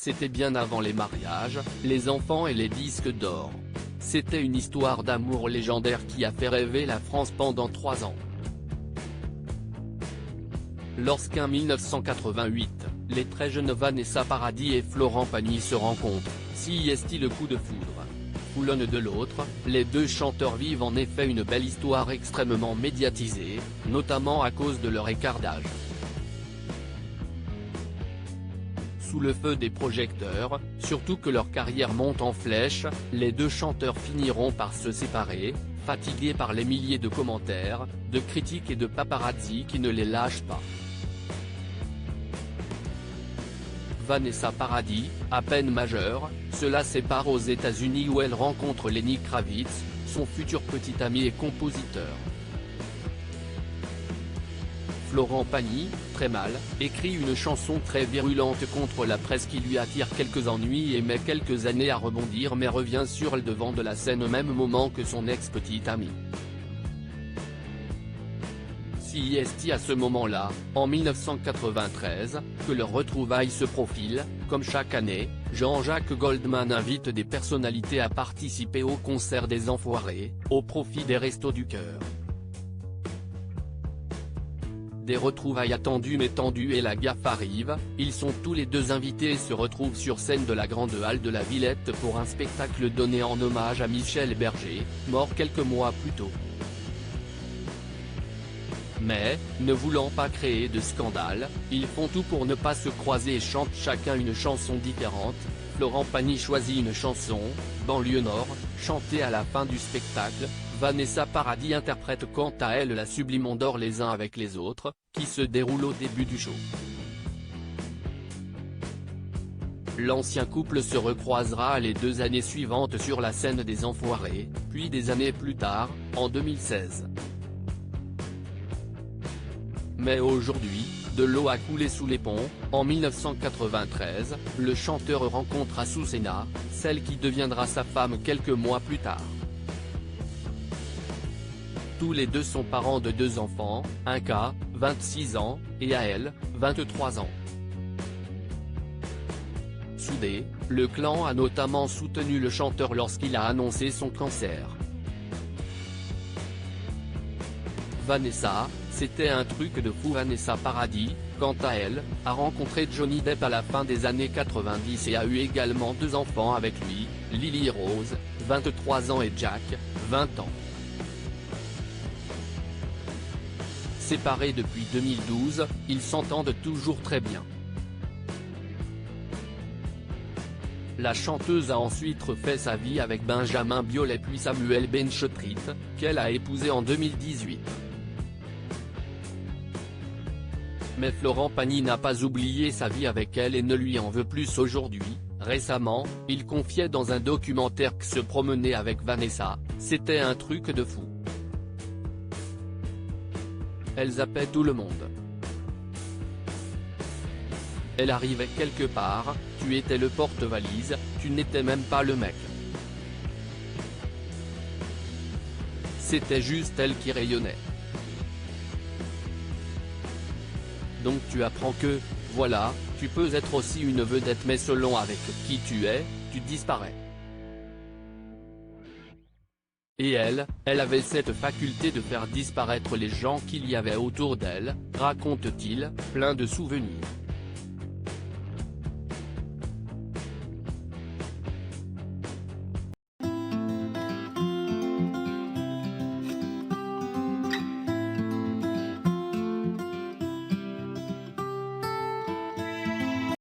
c'était bien avant les mariages, les enfants et les disques d'or. C'était une histoire d'amour légendaire qui a fait rêver la France pendant 3 ans. Lorsqu'en 1988, les très jeunes Vanessa Paradis et Florent Pagny se rencontrent, s'y est-il le coup de foudre. Ou l'un de l'autre, les deux chanteurs vivent en effet une belle histoire extrêmement médiatisée, notamment à cause de leur écart d'âge. Sous le feu des projecteurs, surtout que leur carrière monte en flèche, les deux chanteurs finiront par se séparer, fatigués par les milliers de commentaires, de critiques et de paparazzi qui ne les lâchent pas. Vanessa Paradis, à peine majeure, se la sépare aux États-Unis où elle rencontre Lenny Kravitz, son futur petit ami et compositeur. Florent Pagny, très mal, écrit une chanson très virulente contre la presse qui lui attire quelques ennuis et met quelques années à rebondir mais revient sur le devant de la scène au même moment que son ex-petit ami. C'est à ce moment-là, en 1993, que leur retrouvaille se profile. Comme chaque année, Jean-Jacques Goldman invite des personnalités à participer au concert des Enfoirés, au profit des Restos du Cœur. Des retrouvailles attendues mais tendues et la gaffe arrive, ils sont tous les deux invités et se retrouvent sur scène de la Grande Halle de la Villette pour un spectacle donné en hommage à Michel Berger, mort quelques mois plus tôt. Mais, ne voulant pas créer de scandale, ils font tout pour ne pas se croiser et chantent chacun une chanson différente. Florent Pagny choisit une chanson, Banlieue Nord, chantée à la fin du spectacle. Vanessa Paradis interprète quant à elle la Sublime On dort les uns avec les autres, qui se déroule au début du show. L'ancien couple se recroisera les 2 années suivantes sur la scène des Enfoirés, puis des années plus tard, en 2016. Mais aujourd'hui, de l'eau a coulé sous les ponts. En 1993, le chanteur rencontre Azucena, celle qui deviendra sa femme quelques mois plus tard. Tous les deux sont parents de 2 enfants, un K, 26 ans, et Ael, 23 ans. Soudé, le clan a notamment soutenu le chanteur lorsqu'il a annoncé son cancer. Vanessa, c'était un truc de fou. Vanessa Paradis, quant à elle, a rencontré Johnny Depp à la fin des années 90 et a eu également 2 enfants avec lui, Lily Rose, 23 ans et Jack, 20 ans. Séparés depuis 2012, ils s'entendent toujours très bien. La chanteuse a ensuite refait sa vie avec Benjamin Biolay puis Samuel Benchetrit, qu'elle a épousé en 2018. Mais Florent Pagny n'a pas oublié sa vie avec elle et ne lui en veut plus aujourd'hui. Récemment, il confiait dans un documentaire que se promener avec Vanessa, c'était un truc de fou. Elle zappait tout le monde. Elle arrivait quelque part, tu étais le porte-valise, tu n'étais même pas le mec. C'était juste elle qui rayonnait. Donc tu apprends que, voilà, tu peux être aussi une vedette mais selon avec qui tu es, tu disparais. Et elle avait cette faculté de faire disparaître les gens qu'il y avait autour d'elle, raconte-t-il, plein de souvenirs.